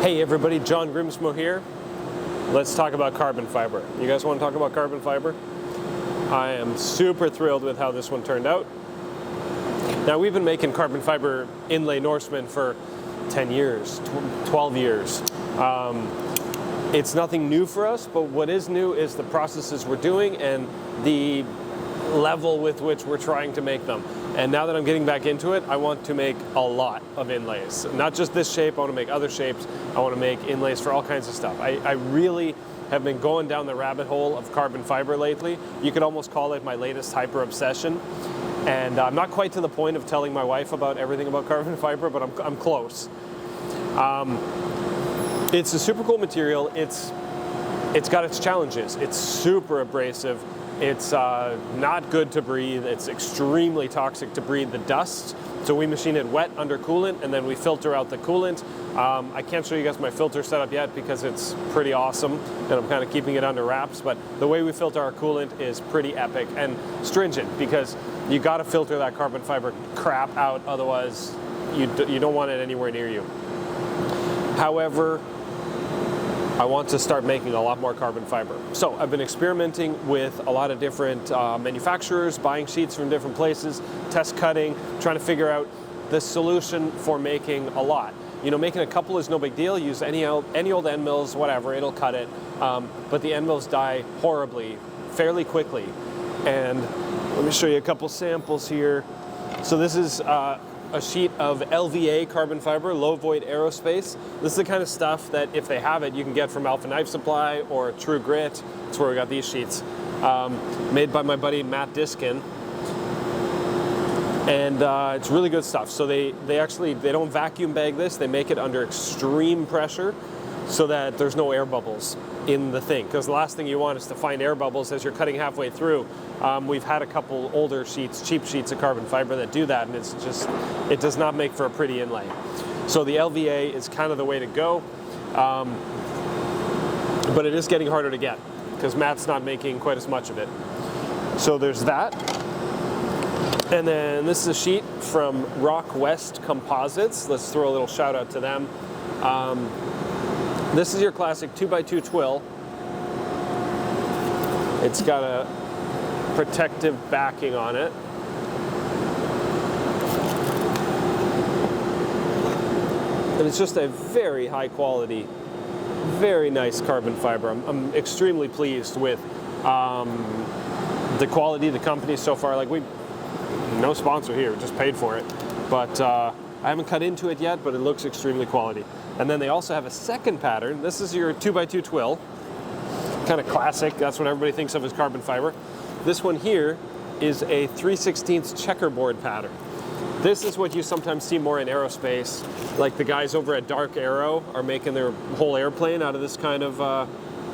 Hey everybody, John Grimsmo here. Let's talk about carbon fiber. You guys want to talk about carbon fiber? I am super thrilled with how this one turned out. Now we've been making carbon fiber inlay Norseman for 10 years, 12 years. It's nothing new for us, but what is new is the processes we're doing and the level with which we're trying to make them. And now that I'm getting back into it, I want to make a lot of inlays. Not just this shape, I want to make other shapes. I want to make inlays for all kinds of stuff. I really have been going down the rabbit hole of carbon fiber lately. You could almost call it my latest hyper obsession. And I'm not quite to the point of telling my wife about everything about carbon fiber, but I'm close. It's a super cool material. It's got its challenges. It's super abrasive. It's not good to breathe. It's extremely toxic to breathe the dust. So we machine it wet under coolant, and then we filter out the coolant. I can't show you guys my filter setup yet because it's pretty awesome, and I'm kind of keeping it under wraps. But the way we filter our coolant is pretty epic and stringent because you got to filter that carbon fiber crap out, otherwise you don't want it anywhere near you. However, I want to start making a lot more carbon fiber. So I've been experimenting with a lot of different manufacturers, buying sheets from different places, test cutting, trying to figure out the solution for making a lot. You know, making a couple is no big deal. Use any old end mills, whatever, it'll cut it. But the end mills die horribly, fairly quickly. And let me show you a couple samples here. So this is a sheet of LVA carbon fiber, low void aerospace. This is the kind of stuff that if they have it, you can get from Alpha Knife Supply or True Grit. That's where we got these sheets. Made by my buddy Matt Diskin. And it's really good stuff. So they don't vacuum bag this, they make it under extreme pressure so that there's no air bubbles in the thing. Because the last thing you want is to find air bubbles as you're cutting halfway through. We've had a couple older sheets, cheap sheets of carbon fiber that do that, and it does not make for a pretty inlay. So the LVA is kind of the way to go, but it is getting harder to get because Matt's not making quite as much of it. So there's that. And then this is a sheet from Rock West Composites. Let's throw a little shout out to them. This is your classic 2x2 twill. It's got a protective backing on it. And it's just a very high quality, very nice carbon fiber. I'm extremely pleased with the quality of the company so far. Like no sponsor here, just paid for it. But I haven't cut into it yet, but it looks extremely quality. And then they also have a second pattern. This is your 2x2 twill. Kind of classic, that's what everybody thinks of as carbon fiber. This one here is a 3/16 checkerboard pattern. This is what you sometimes see more in aerospace. Like the guys over at Dark Aero are making their whole airplane out of this kind of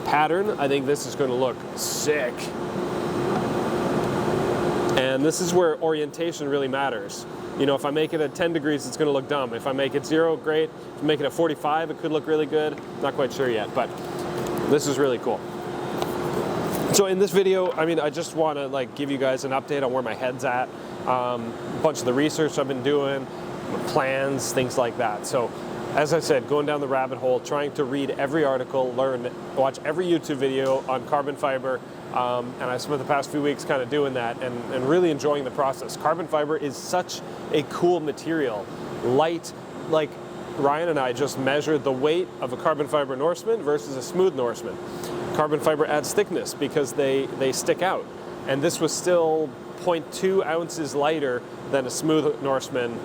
pattern. I think this is going to look sick. And this is where orientation really matters. You know, if I make it at 10 degrees, it's going to look dumb. If I make it 0, great. If I make it at 45, it could look really good. Not quite sure yet, but this is really cool. So in this video, I just want to give you guys an update on where my head's at, a bunch of the research I've been doing, plans, things like that. So as I said, going down the rabbit hole, trying to read every article, watch every YouTube video on carbon fiber, and I spent the past few weeks kind of doing that and really enjoying the process. Carbon fiber is such a cool material, light. Like Ryan and I just measured the weight of a carbon fiber Norseman versus a smooth Norseman. Carbon fiber adds thickness because they stick out. And this was still 0.2 ounces lighter than a smooth Norseman,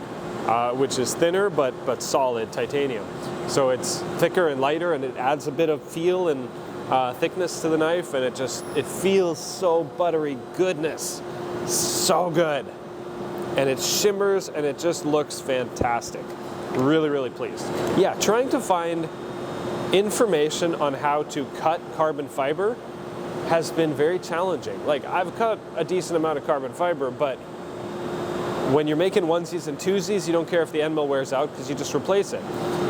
which is thinner but solid titanium. So it's thicker and lighter, and it adds a bit of feel and thickness to the knife, and it feels so buttery goodness. So good. And it shimmers, and it just looks fantastic. Really, really pleased. Yeah, trying to find information on how to cut carbon fiber has been very challenging. Like, I've cut a decent amount of carbon fiber, but when you're making onesies and twosies, you don't care if the end mill wears out because you just replace it.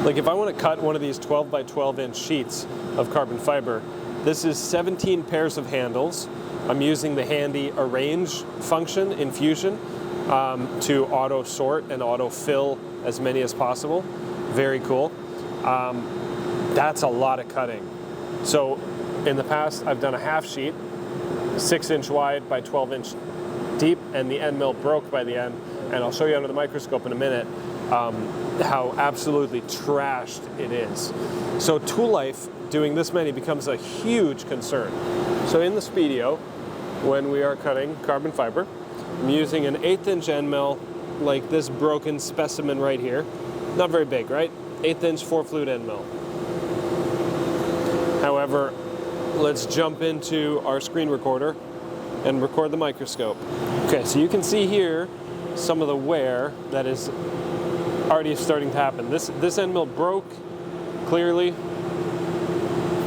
Like, if I want to cut one of these 12 by 12 inch sheets of carbon fiber, this is 17 pairs of handles. I'm using the handy arrange function in Fusion to auto sort and auto fill as many as possible. Very cool. That's a lot of cutting. So in the past, I've done a half sheet, 6-inch wide by 12-inch deep, and the end mill broke by the end. And I'll show you under the microscope in a minute how absolutely trashed it is. So tool life doing this many becomes a huge concern. So in the Speedio, when we are cutting carbon fiber, I'm using an 1/8-inch end mill, like this broken specimen right here. Not very big, right? 1/8-inch 4-flute end mill. However, let's jump into our screen recorder and record the microscope. Okay, so you can see here some of the wear that is already starting to happen. This end mill broke clearly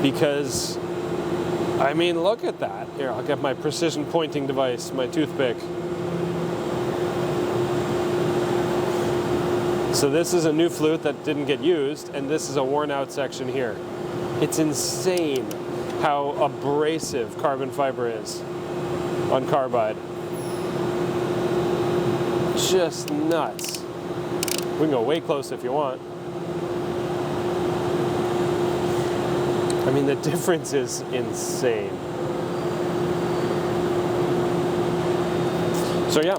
because, I mean, look at that. Here, I'll get my precision pointing device, my toothpick. So this is a new flute that didn't get used, and this is a worn out section here. It's insane how abrasive carbon fiber is on carbide. Just nuts. We can go way close if you want. I mean, the difference is insane. So yeah,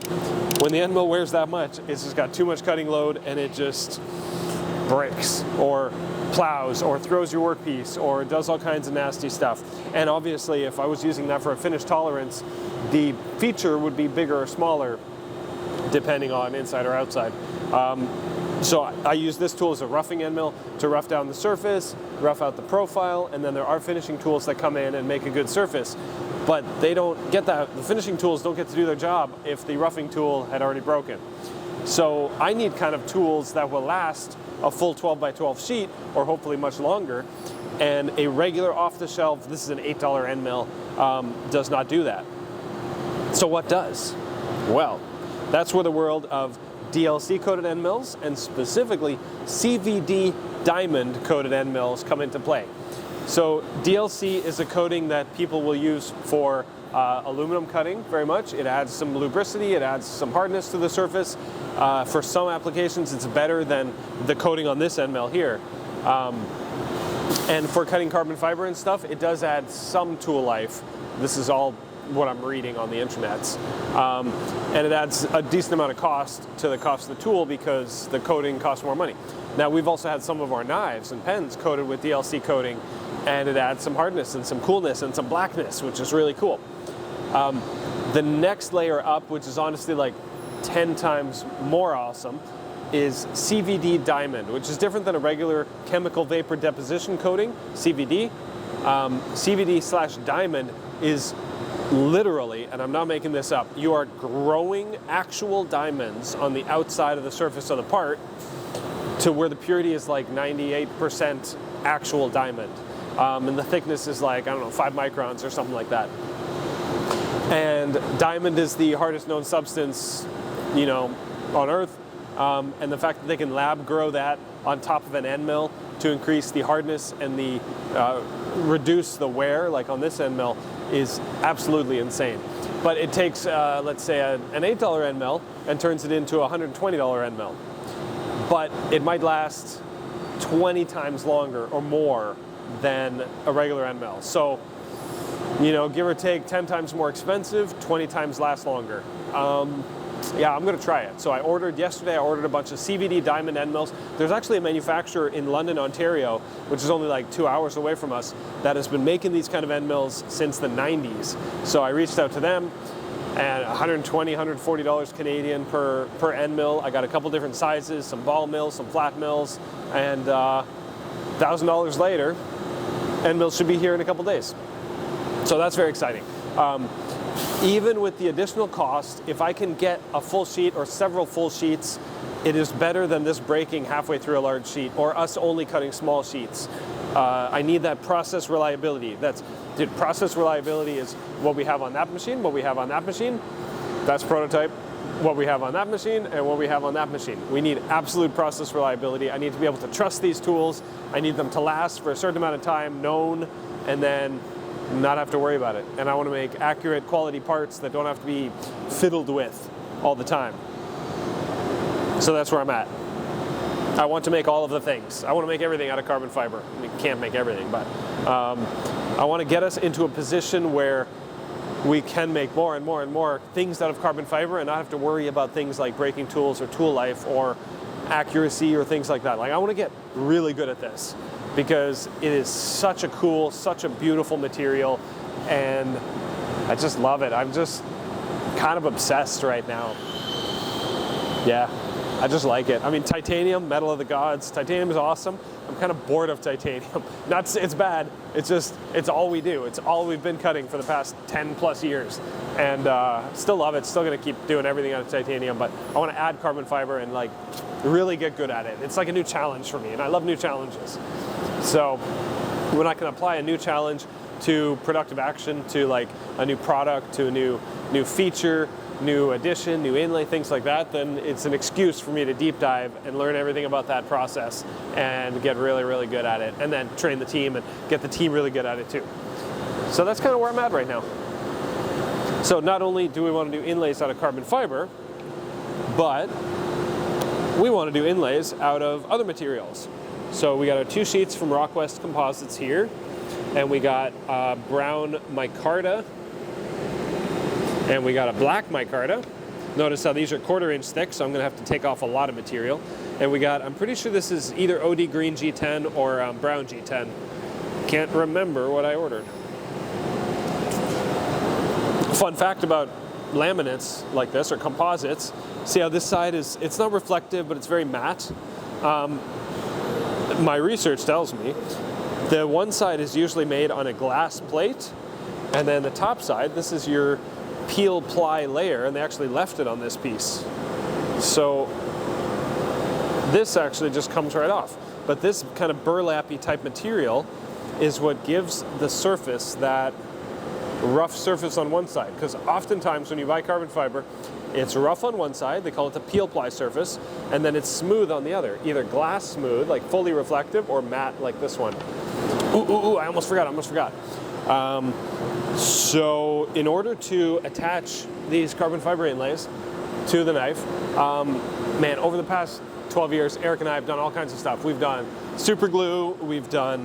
when the end mill wears that much, it's just got too much cutting load and it just breaks or plows or throws your workpiece or does all kinds of nasty stuff. And obviously, if I was using that for a finish tolerance, the feature would be bigger or smaller depending on inside or outside. So I use this tool as a roughing end mill to rough down the surface, rough out the profile, and then there are finishing tools that come in and make a good surface. But they don't get that. The finishing tools don't get to do their job if the roughing tool had already broken. So I need kind of tools that will last a full 12 by 12 sheet, or hopefully much longer. And a regular off-the-shelf, this is an $8 end mill, does not do that. So what does? Well, that's where the world of DLC coated end mills and specifically CVD diamond coated end mills come into play. So DLC is a coating that people will use for aluminum cutting very much. It adds some lubricity, it adds some hardness to the surface. For some applications, it's better than the coating on this end mill here. And for cutting carbon fiber and stuff, it does add some tool life. This is all what I'm reading on the internets. And it adds a decent amount of cost to the cost of the tool because the coating costs more money. Now, we've also had some of our knives and pens coated with DLC coating, and it adds some hardness and some coolness and some blackness, which is really cool. The next layer up, which is honestly like 10 times more awesome, is CVD diamond, which is different than a regular chemical vapor deposition coating, CVD. CVD/diamond is literally, and I'm not making this up, you are growing actual diamonds on the outside of the surface of the part to where the purity is like 98% actual diamond. And the thickness is like, I don't know, 5 microns or something like that. And diamond is the hardest known substance, you know, on Earth. And the fact that they can lab grow that on top of an end mill to increase the hardness and the reduce the wear, like on this end mill, is absolutely insane. But it takes, let's say, an $8 end mill and turns it into a $120 end mill. But it might last 20 times longer or more than a regular end mill. So, you know, give or take 10 times more expensive, 20 times lasts longer. Yeah, I'm gonna try it. So yesterday I ordered a bunch of CVD diamond end mills. There's actually a manufacturer in London, Ontario, which is only like 2 hours away from us, that has been making these kind of end mills since the 90s. So I reached out to them, and $120, $140 Canadian per end mill. I got a couple different sizes, some ball mills, some flat mills, and $1,000 later, end mills should be here in a couple days. So that's very exciting. Even with the additional cost, if I can get a full sheet or several full sheets, it is better than this breaking halfway through a large sheet or us only cutting small sheets. I need that process reliability. Process reliability is what we have on that machine, what we have on that machine. That's prototype. What we have on that machine and what we have on that machine. We need absolute process reliability. I need to be able to trust these tools. I need them to last for a certain amount of time, known, and then not have to worry about it. And I want to make accurate quality parts that don't have to be fiddled with all the time. So that's where I'm at. I want to make all of the things. I want to make everything out of carbon fiber. We can't make everything, but I want to get us into a position where we can make more and more and more things out of carbon fiber and not have to worry about things like braking tools or tool life or accuracy or things like that. Like, I want to get really good at this because it is such a cool, such a beautiful material, and I just love it. I'm just kind of obsessed right now. Yeah, I just like it. I mean, titanium, metal of the gods. Titanium is awesome. I'm kind of bored of titanium. Not to say it's bad. It's just, it's all we do. It's all we've been cutting for the past 10 plus years. And still love it. Still gonna keep doing everything out of titanium, but I want to add carbon fiber and like really get good at it. It's like a new challenge for me, and I love new challenges. So when I can apply a new challenge to productive action, to like a new product, to a new feature, new addition, new inlay, things like that, then it's an excuse for me to deep dive and learn everything about that process and get really, really good at it, and then train the team and get the team really good at it too. So that's kind of where I'm at right now. So not only do we want to do inlays out of carbon fiber, but we want to do inlays out of other materials. So we got our 2 sheets from Rockwest Composites here, and we got brown micarta, and we got a black micarta. Notice how these are 1/4 inch thick, so I'm gonna have to take off a lot of material. And we got, I'm pretty sure this is either OD green G10 or brown G10. Can't remember what I ordered. Fun fact about laminates like this, or composites, see how this side is, it's not reflective, but it's very matte. My research tells me the one side is usually made on a glass plate, and then the top side, this is your peel ply layer, and they actually left it on this piece. So this actually just comes right off. But this kind of burlappy type material is what gives the surface that rough surface on one side. Because oftentimes when you buy carbon fiber, it's rough on one side, they call it the peel ply surface, and then it's smooth on the other. Either glass smooth, like fully reflective, or matte like this one. Ooh, I almost forgot. So in order to attach these carbon fiber inlays to the knife, man, over the past 12 years, Eric and I have done all kinds of stuff. We've done super glue, we've done,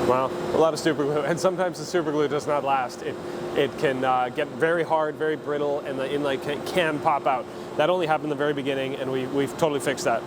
well, a lot of super glue, and sometimes the super glue does not last. It can get very hard, very brittle, and the inlay can pop out. That only happened in the very beginning, and we've totally fixed that.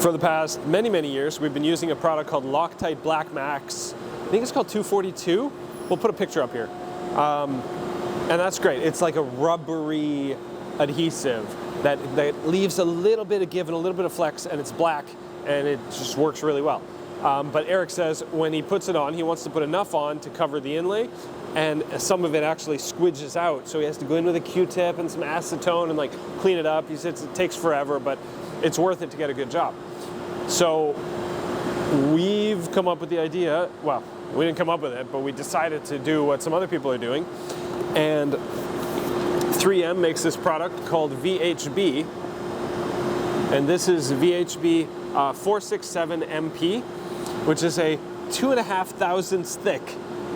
For the past many years, we've been using a product called Loctite Black Max. I think it's called 242. We'll put a picture up here. And that's great. It's like a rubbery adhesive that leaves a little bit of give and a little bit of flex, and it's black, and it just works really well. But Eric says when he puts it on, he wants to put enough on to cover the inlay, and some of it actually squidges out. So he has to go in with a Q-tip and some acetone and like clean it up. He says it takes forever, but it's worth it to get a good job. So we've come up with the idea, well, we didn't come up with it, but we decided to do what some other people are doing. And 3M makes this product called VHB. And this is VHB 467MP, which is a 2.5 thousandths thick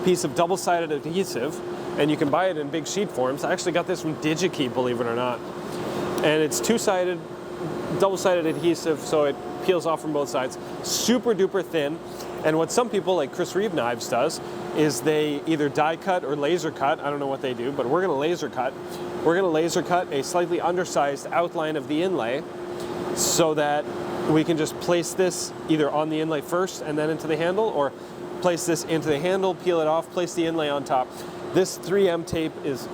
piece of double-sided adhesive. And you can buy it in big sheet forms. I actually got this from DigiKey, believe it or not. And it's two-sided, double-sided adhesive, so it peels off from both sides. Super duper thin. And what some people, like Chris Reeve Knives does, is they either die cut or laser cut. I don't know what they do, but we're gonna laser cut. We're gonna laser cut a slightly undersized outline of the inlay so that we can just place this either on the inlay first and then into the handle, or place this into the handle, peel it off, place the inlay on top. This 3M tape is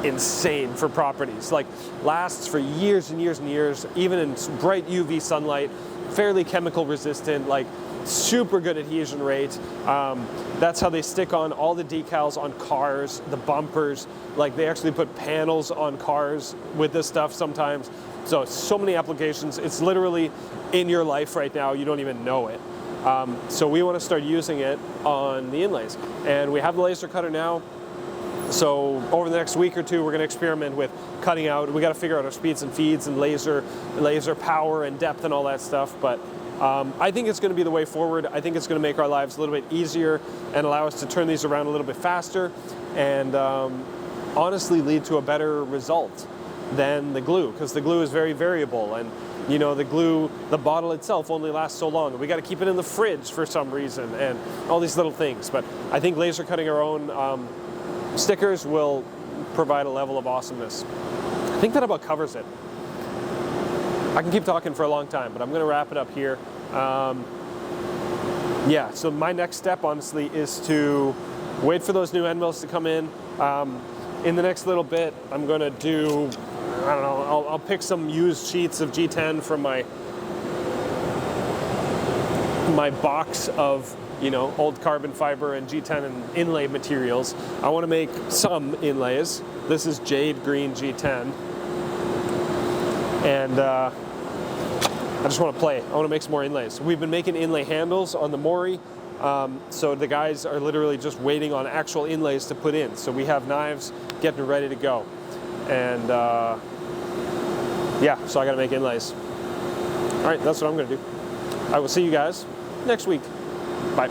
insane for properties. Like, lasts for years and years and years, even in bright UV sunlight, fairly chemical resistant, like super good adhesion rate. That's how they stick on all the decals on cars, the bumpers. Like, they actually put panels on cars with this stuff sometimes. So many applications. It's literally in your life right now. You don't even know it. So we want to start using it on the inlays. And we have the laser cutter now. So over the next week or two, we're going to experiment with cutting out. We got to figure out our speeds and feeds and laser power and depth and all that stuff. But I think it's going to be the way forward. I think it's going to make our lives a little bit easier and allow us to turn these around a little bit faster, and honestly lead to a better result. than the glue, because the glue is very variable, and you know, the bottle itself only lasts so long, and we got to keep it in the fridge for some reason, and all these little things. But I think laser cutting our own stickers will provide a level of awesomeness. I think that about covers it. I can keep talking for a long time, but I'm going to wrap it up here. Yeah, so my next step, honestly, is to wait for those new end mills to come in. In the next little bit, I'm going to do, I don't know, I'll pick some used sheets of G10 from my box of, you know, old carbon fiber and G10 and inlay materials. I want to make some inlays. This is jade green G10. And I just want to play. I want to make some more inlays. We've been making inlay handles on the Mori, so the guys are literally just waiting on actual inlays to put in. So we have knives getting ready to go. And yeah, so I got to make inlays. All right, that's what I'm going to do. I will see you guys next week. Bye.